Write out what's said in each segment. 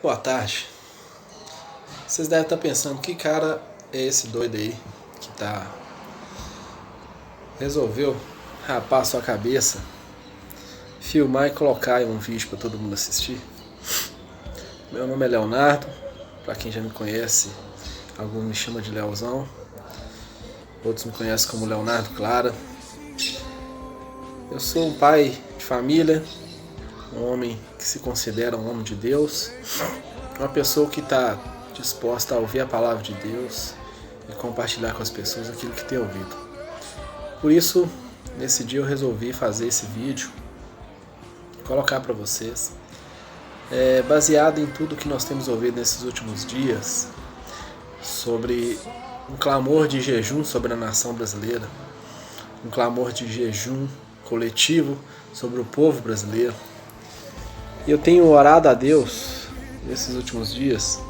Boa tarde. Vocês devem estar pensando, que cara é esse doido aí que resolveu rapar a sua cabeça, filmar e colocar em um vídeo para todo mundo assistir? Meu nome é Leonardo, para quem já me conhece, alguns me chamam de Leozão, outros me conhecem como Leonardo Clara. Eu sou um pai de família, um homem que se considera um homem de Deus, uma pessoa que está disposta a ouvir a palavra de Deus e compartilhar com as pessoas aquilo que tem ouvido. Por isso, nesse dia eu resolvi fazer esse vídeo, colocar para vocês, baseado em tudo que nós temos ouvido nesses últimos dias, sobre um clamor de jejum sobre a nação brasileira, um clamor de jejum coletivo sobre o povo brasileiro. E eu tenho orado a Deus nesses últimos dias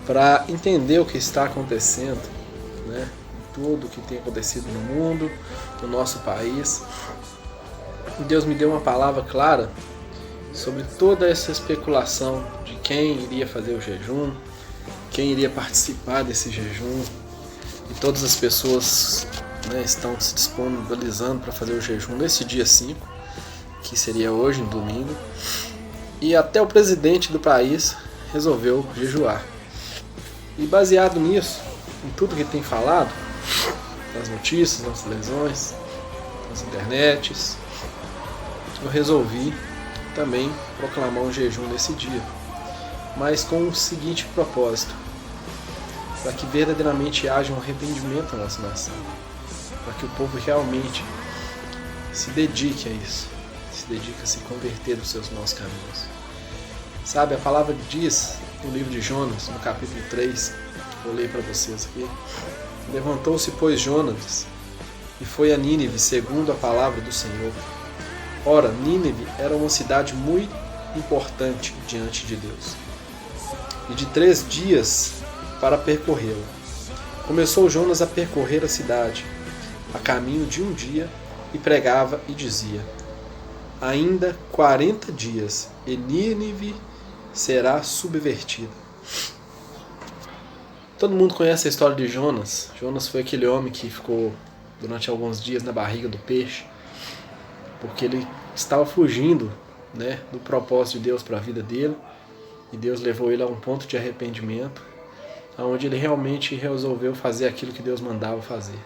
para entender o que está acontecendo, né? Tudo o que tem acontecido no mundo, no nosso país. E Deus me deu uma palavra clara sobre toda essa especulação de quem iria fazer o jejum, quem iria participar desse jejum. E todas as pessoas, né, estão se disponibilizando para fazer o jejum nesse dia 5, que seria hoje, no domingo. E até o presidente do país resolveu jejuar. E baseado nisso, em tudo que tem falado, nas notícias, nas televisões, nas internets, eu resolvi também proclamar um jejum nesse dia, mas com o seguinte propósito: para que verdadeiramente haja um arrependimento na nossa nação, para que o povo realmente se dedique a isso, se dedique a se converter dos seus maus caminhos. Sabe, a palavra diz no livro de Jonas, no capítulo 3, vou ler para vocês aqui: levantou-se, pois, Jonas e foi a Nínive segundo a palavra do Senhor. Ora, Nínive era uma cidade muito importante diante de Deus, e de 3 dias para percorrê-la. Começou Jonas a percorrer a cidade, a caminho de um dia, e pregava e dizia: ainda 40 dias, e Nínive será subvertida. Todo mundo conhece a história de Jonas. Jonas foi aquele homem que ficou durante alguns dias na barriga do peixe, porque ele estava fugindo, né, do propósito de Deus para a vida dele, e Deus levou ele a um ponto de arrependimento, onde ele realmente resolveu fazer aquilo que Deus mandava fazer.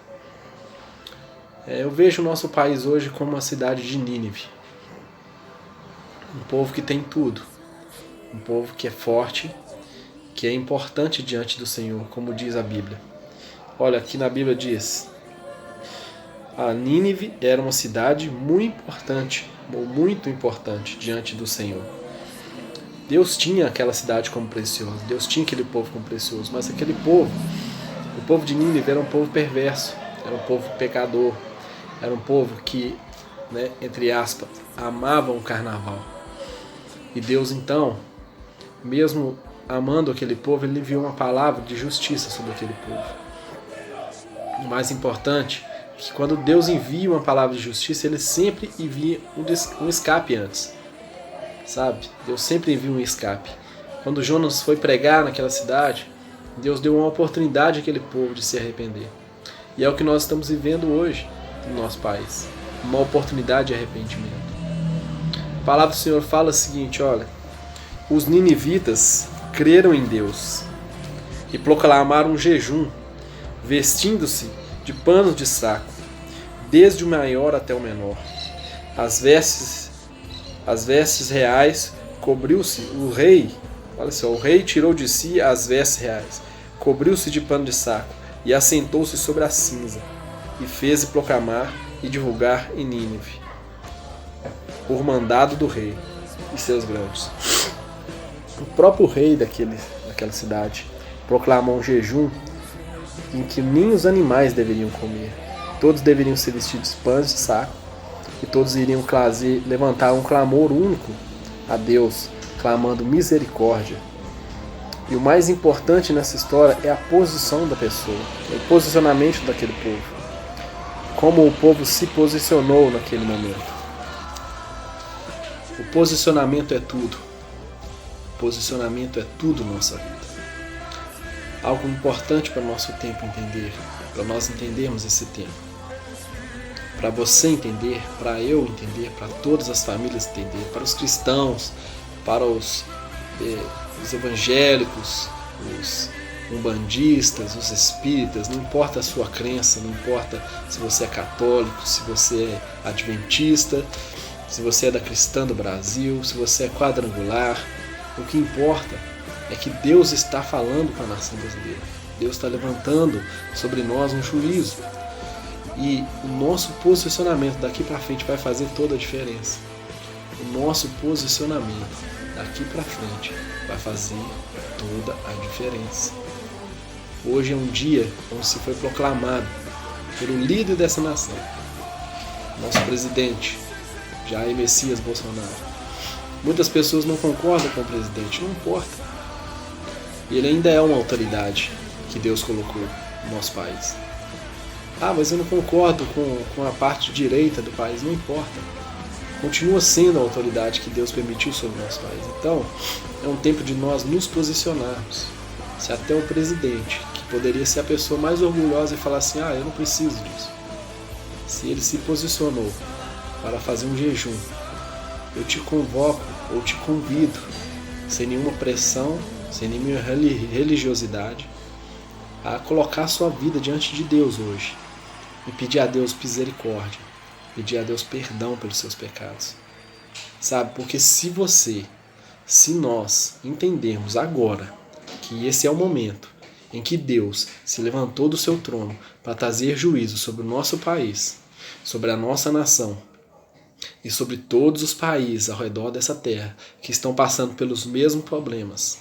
Eu vejo o nosso país hoje como uma cidade de Nínive, um povo que tem tudo, um povo que é forte, que é importante diante do Senhor, como diz a Bíblia. Olha, aqui na Bíblia diz: a Nínive era uma cidade muito importante diante do Senhor. Deus tinha aquela cidade como preciosa, Deus tinha aquele povo como precioso, mas aquele povo, o povo de Nínive, era um povo perverso, era um povo pecador, era um povo que, né, entre aspas, amava o carnaval. E Deus, então, mesmo amando aquele povo, ele enviou uma palavra de justiça sobre aquele povo. O mais importante é que quando Deus envia uma palavra de justiça, ele sempre envia um escape antes. Sabe? Deus sempre envia um escape. Quando Jonas foi pregar naquela cidade, Deus deu uma oportunidade àquele povo de se arrepender. E é o que nós estamos vivendo hoje no nosso país. Uma oportunidade de arrependimento. A palavra do Senhor fala o seguinte: olha, os ninivitas creram em Deus e proclamaram um jejum, vestindo-se de panos de saco, desde o maior até o menor. As vestes reais cobriu-se o rei. Olha só, o rei tirou de si as vestes reais, cobriu-se de pano de saco e assentou-se sobre a cinza, e fez proclamar e divulgar em Nínive, por mandado do rei e seus grandes. O próprio rei daquela cidade proclamou um jejum em que nem os animais deveriam comer. Todos deveriam ser vestidos de panos de saco, e todos iriam levantar um clamor único a Deus, clamando misericórdia. E o mais importante nessa história é a posição da pessoa, o posicionamento daquele povo. Como o povo se posicionou naquele momento. O posicionamento é tudo. Posicionamento é tudo na nossa vida. Algo importante para o nosso tempo entender, para nós entendermos esse tempo. Para você entender, para eu entender, para todas as famílias entender, para os cristãos, para os evangélicos, os umbandistas, os espíritas, não importa a sua crença, não importa se você é católico, se você é adventista, se você é da Cristã do Brasil, se você é quadrangular, o que importa é que Deus está falando com a nação brasileira. Deus está levantando sobre nós um juízo. E o nosso posicionamento daqui para frente vai fazer toda a diferença. O nosso posicionamento daqui para frente vai fazer toda a diferença. Hoje é um dia onde se foi proclamado pelo líder dessa nação, nosso presidente, Jair Messias Bolsonaro. Muitas pessoas não concordam com o presidente, não importa. Ele ainda é uma autoridade que Deus colocou no nosso país. Ah, mas eu não concordo com a parte direita do país, não importa. Continua sendo a autoridade que Deus permitiu sobre o nosso país. Então, é um tempo de nós nos posicionarmos. Se até o presidente, que poderia ser a pessoa mais orgulhosa e falar assim, eu não preciso disso. Se ele se posicionou para fazer um jejum, eu te convoco, ou te convido, sem nenhuma pressão, sem nenhuma religiosidade, a colocar a sua vida diante de Deus hoje e pedir a Deus misericórdia, pedir a Deus perdão pelos seus pecados. Sabe, porque se nós entendermos agora que esse é o momento em que Deus se levantou do seu trono para trazer juízo sobre o nosso país, sobre a nossa nação, e sobre todos os países ao redor dessa terra que estão passando pelos mesmos problemas.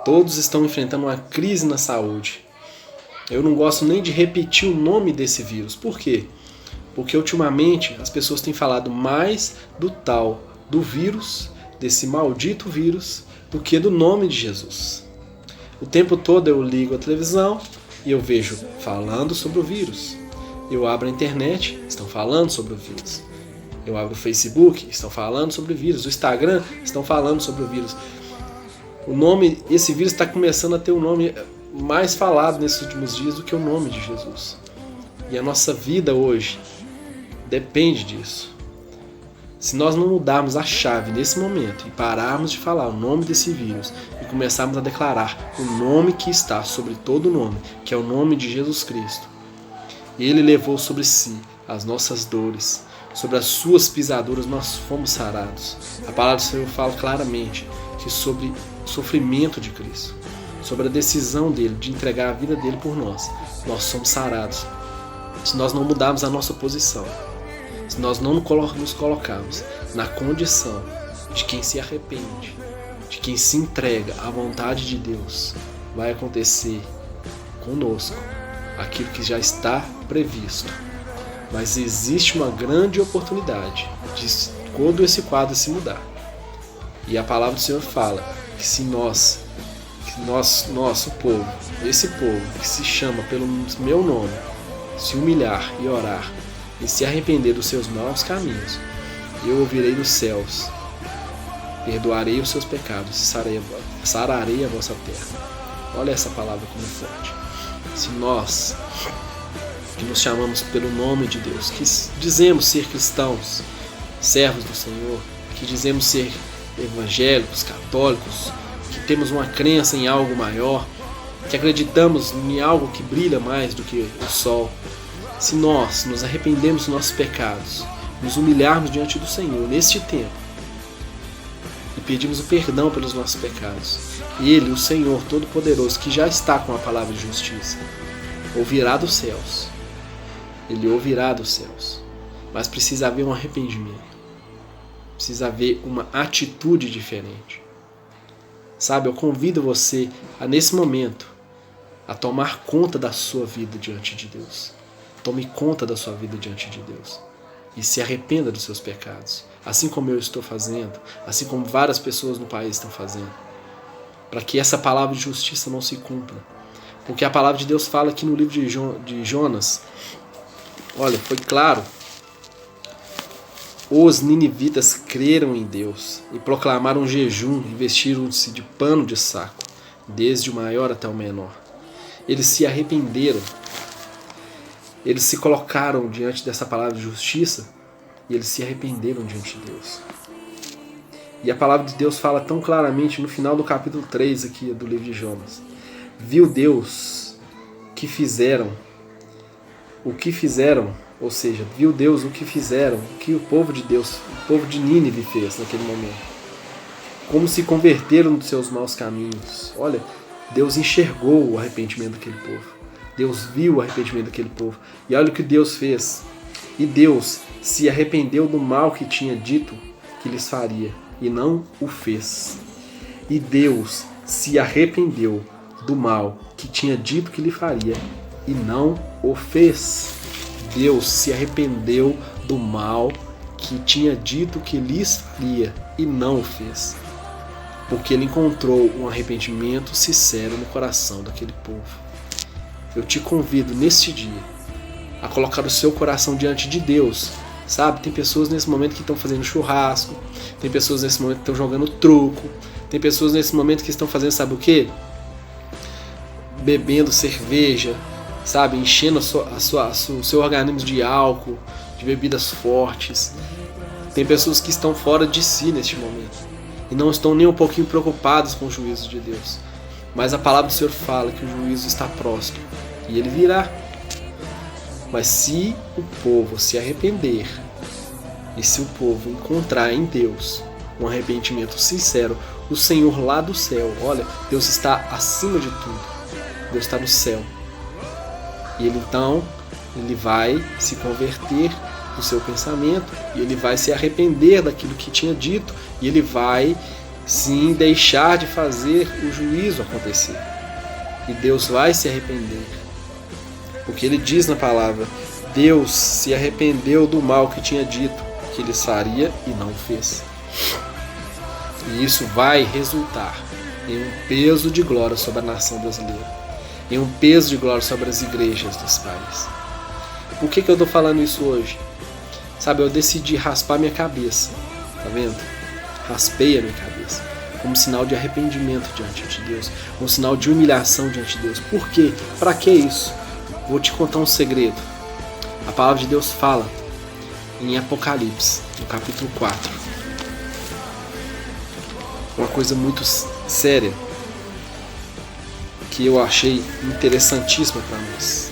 Todos estão enfrentando uma crise na saúde. Eu não gosto nem de repetir o nome desse vírus. Por quê? Porque ultimamente as pessoas têm falado mais do vírus, desse maldito vírus, do que do nome de Jesus. O tempo todo eu ligo a televisão e eu vejo falando sobre o vírus. Eu abro a internet, estão falando sobre o vírus. Eu abro o Facebook, estão falando sobre o vírus. O Instagram, estão falando sobre o vírus. Esse vírus está começando a ter um nome mais falado nesses últimos dias do que o nome de Jesus. E a nossa vida hoje depende disso. Se nós não mudarmos a chave nesse momento e pararmos de falar o nome desse vírus e começarmos a declarar o nome que está sobre todo nome, que é o nome de Jesus Cristo, Ele levou sobre si as nossas dores, sobre as suas pisaduras nós fomos sarados. A palavra do Senhor fala claramente que sobre o sofrimento de Cristo, sobre a decisão dele de entregar a vida dele por nós somos sarados. Se nós não mudarmos a nossa posição, se nós não nos colocarmos na condição de quem se arrepende, de quem se entrega à vontade de Deus, vai acontecer conosco aquilo que já está previsto. Mas existe uma grande oportunidade de todo esse quadro se mudar. E a palavra do Senhor fala que se nosso povo, esse povo que se chama pelo meu nome, se humilhar e orar e se arrepender dos seus maus caminhos, eu ouvirei dos céus, perdoarei os seus pecados e sararei a vossa terra. Olha essa palavra como é forte. Se nós, que nos chamamos pelo nome de Deus, que dizemos ser cristãos, servos do Senhor, que dizemos ser evangélicos, católicos, que temos uma crença em algo maior, que acreditamos em algo que brilha mais do que o sol, se nós nos arrependemos dos nossos pecados, nos humilharmos diante do Senhor neste tempo e pedimos o perdão pelos nossos pecados, Ele, o Senhor Todo-Poderoso, que já está com a palavra de justiça, ouvirá dos céus. Ele ouvirá dos céus. Mas precisa haver um arrependimento. Precisa haver uma atitude diferente. Sabe, eu convido você a, nesse momento, a tomar conta da sua vida diante de Deus. Tome conta da sua vida diante de Deus. E se arrependa dos seus pecados. Assim como eu estou fazendo, assim como várias pessoas no país estão fazendo. Para que essa palavra de justiça não se cumpra. Porque a palavra de Deus fala aqui no livro de Jonas, olha, foi claro Os ninivitas creram em Deus e proclamaram jejum e vestiram-se de pano de saco, desde o maior até o menor. Eles se arrependeram. Eles se colocaram diante dessa palavra de justiça e eles se arrependeram diante de Deus. E a palavra de Deus fala tão claramente no final do capítulo 3 aqui do livro de Jonas. Viu Deus o que fizeram, ou seja, viu Deus o que fizeram, o que o povo de Deus, o povo de Nínive fez naquele momento. Como se converteram dos seus maus caminhos. Olha, Deus enxergou o arrependimento daquele povo. Deus viu o arrependimento daquele povo. E olha o que Deus fez. E Deus se arrependeu do mal que tinha dito que lhes faria, e não o fez. E Deus se arrependeu do mal que tinha dito que lhe faria, e não o fez. Deus se arrependeu do mal que tinha dito que lhes faria, e não o fez. Porque ele encontrou um arrependimento sincero no coração daquele povo. Eu te convido neste dia a colocar o seu coração diante de Deus. Sabe, tem pessoas nesse momento que estão fazendo churrasco, tem pessoas nesse momento que estão jogando truco, tem pessoas nesse momento que estão fazendo, sabe o quê? Bebendo cerveja, sabe, enchendo o seu organismo de álcool, de bebidas fortes. Tem pessoas que estão fora de si neste momento e não estão nem um pouquinho preocupados com o juízo de Deus. Mas a palavra do Senhor fala que o juízo está próximo e ele virá. Mas se o povo se arrepender e se o povo encontrar em Deus um arrependimento sincero, o Senhor lá do céu, olha, Deus está acima de tudo, Deus está no céu, e ele vai se converter do seu pensamento, e ele vai se arrepender daquilo que tinha dito, e ele vai sim deixar de fazer o juízo acontecer, e Deus vai se arrepender. Porque ele diz na palavra, Deus se arrependeu do mal que tinha dito que lhes faria e não fez. E isso vai resultar em um peso de glória sobre a nação brasileira, em um peso de glória sobre as igrejas desse país. Por que eu estou falando isso hoje? Sabe, eu decidi raspar minha cabeça, tá vendo? Raspei a minha cabeça, como sinal de arrependimento diante de Deus, um sinal de humilhação diante de Deus. Por quê? Para que isso? Vou te contar um segredo. A palavra de Deus fala em Apocalipse, no capítulo 4. Uma coisa muito séria que eu achei interessantíssima para nós.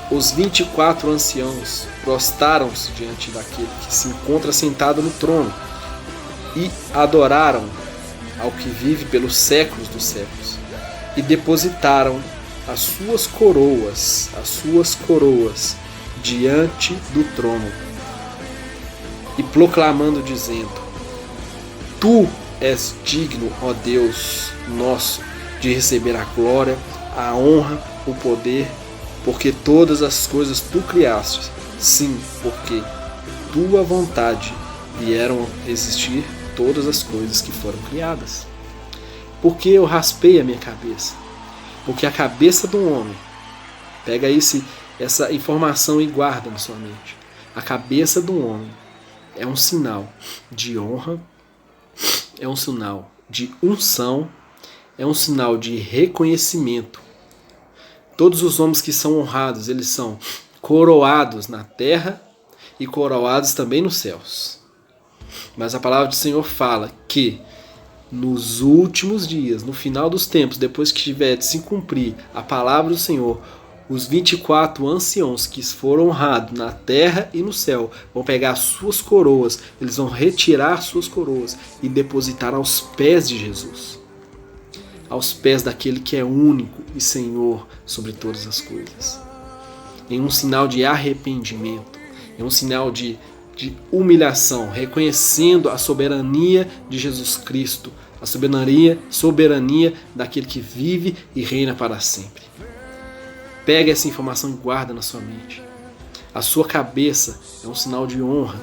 Os 24 anciãos prostaram-se diante daquele que se encontra sentado no trono e adoraram ao que vive pelos séculos dos séculos e depositaram as suas coroas diante do trono e proclamando, dizendo: Tu és digno, ó Deus nosso, de receber a glória, a honra, o poder, porque todas as coisas tu criaste, sim, porque tua vontade vieram a existir todas as coisas que foram criadas. Porque eu raspei a minha cabeça? Porque a cabeça do homem, pega essa informação e guarda na sua mente. A cabeça do homem é um sinal de honra, é um sinal de unção, é um sinal de reconhecimento. Todos os homens que são honrados, eles são coroados na terra e coroados também nos céus. Mas a palavra do Senhor fala que nos últimos dias, no final dos tempos, depois que tiver de se cumprir a palavra do Senhor, os 24 anciãos que foram honrados na terra e no céu vão pegar suas coroas, eles vão retirar suas coroas e depositar aos pés de Jesus, aos pés daquele que é único e Senhor sobre todas as coisas, em um sinal de arrependimento, em um sinal de humilhação, reconhecendo a soberania de Jesus Cristo, a soberania daquele que vive e reina para sempre. Pega essa informação e guarda na sua mente. A sua cabeça é um sinal de honra.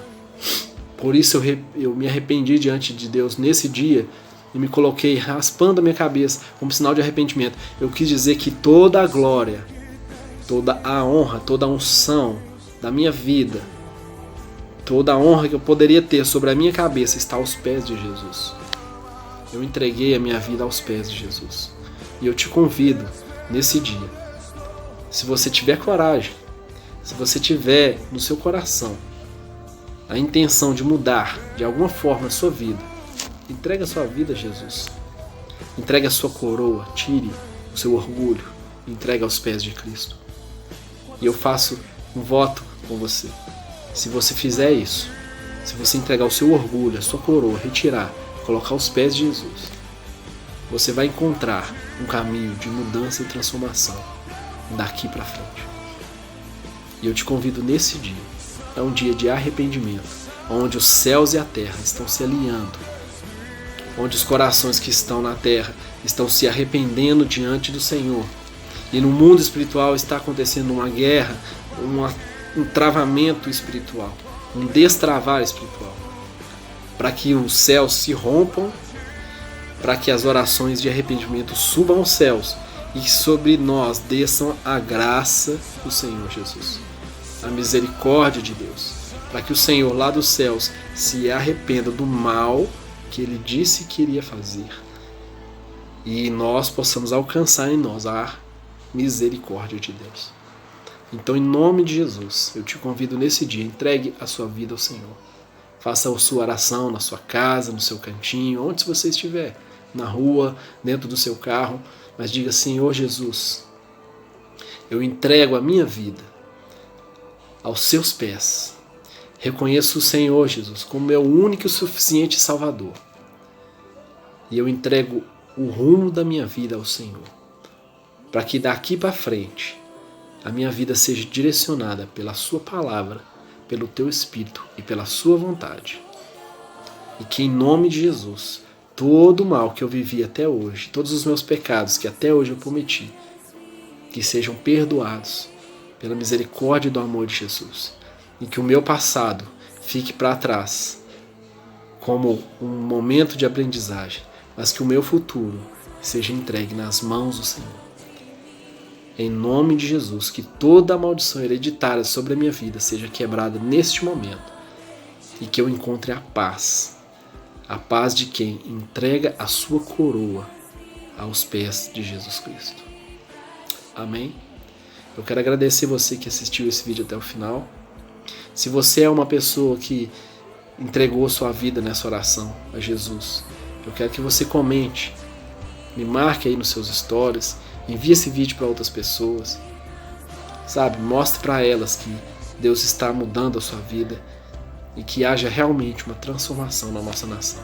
Por isso eu me arrependi diante de Deus nesse dia e me coloquei raspando a minha cabeça como sinal de arrependimento. Eu quis dizer que toda a glória, toda a honra, toda a unção da minha vida, Toda a honra que eu poderia ter sobre a minha cabeça está aos pés de Jesus. Eu entreguei a minha vida aos pés de Jesus. E eu te convido nesse dia, se você tiver coragem, se você tiver no seu coração a intenção de mudar de alguma forma a sua vida, entregue a sua vida a Jesus. Entregue a sua coroa, tire o seu orgulho, entregue aos pés de Cristo. E eu faço um voto com você. Se você fizer isso, se você entregar o seu orgulho, a sua coroa, retirar, colocar aos pés de Jesus, você vai encontrar um caminho de mudança e transformação daqui para frente. E eu te convido nesse dia. É um dia de arrependimento, onde os céus e a terra estão se alinhando, onde os corações que estão na terra estão se arrependendo diante do Senhor. E no mundo espiritual está acontecendo uma guerra, um travamento espiritual, um destravar espiritual, para que os céus se rompam, para que as orações de arrependimento subam aos céus e sobre nós desçam a graça do Senhor Jesus, a misericórdia de Deus, para que o Senhor lá dos céus se arrependa do mal que Ele disse que iria fazer e nós possamos alcançar em nós a misericórdia de Deus. Então, em nome de Jesus, eu te convido nesse dia, entregue a sua vida ao Senhor. Faça a sua oração na sua casa, no seu cantinho, onde você estiver, na rua, dentro do seu carro, mas diga: Senhor Jesus, eu entrego a minha vida aos seus pés. Reconheço o Senhor Jesus como meu único e suficiente Salvador. E eu entrego o rumo da minha vida ao Senhor, para que daqui para frente a minha vida seja direcionada pela sua palavra, pelo teu Espírito e pela sua vontade. E que em nome de Jesus, todo o mal que eu vivi até hoje, todos os meus pecados que até hoje eu cometi, que sejam perdoados pela misericórdia e do amor de Jesus. E que o meu passado fique para trás como um momento de aprendizagem, mas que o meu futuro seja entregue nas mãos do Senhor. Em nome de Jesus, que toda a maldição hereditária sobre a minha vida seja quebrada neste momento e que eu encontre a paz de quem entrega a sua coroa aos pés de Jesus Cristo. Amém? Eu quero agradecer você que assistiu esse vídeo até o final. Se você é uma pessoa que entregou sua vida nessa oração a Jesus, eu quero que você comente, me marque aí nos seus stories, envie esse vídeo para outras pessoas, sabe? Mostre para elas que Deus está mudando a sua vida e que haja realmente uma transformação na nossa nação.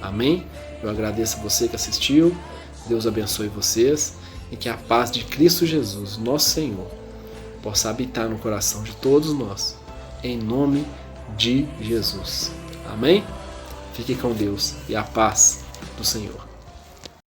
Amém? Eu agradeço a você que assistiu, Deus abençoe vocês e que a paz de Cristo Jesus, nosso Senhor, possa habitar no coração de todos nós, em nome de Jesus. Amém? Fique com Deus e a paz do Senhor.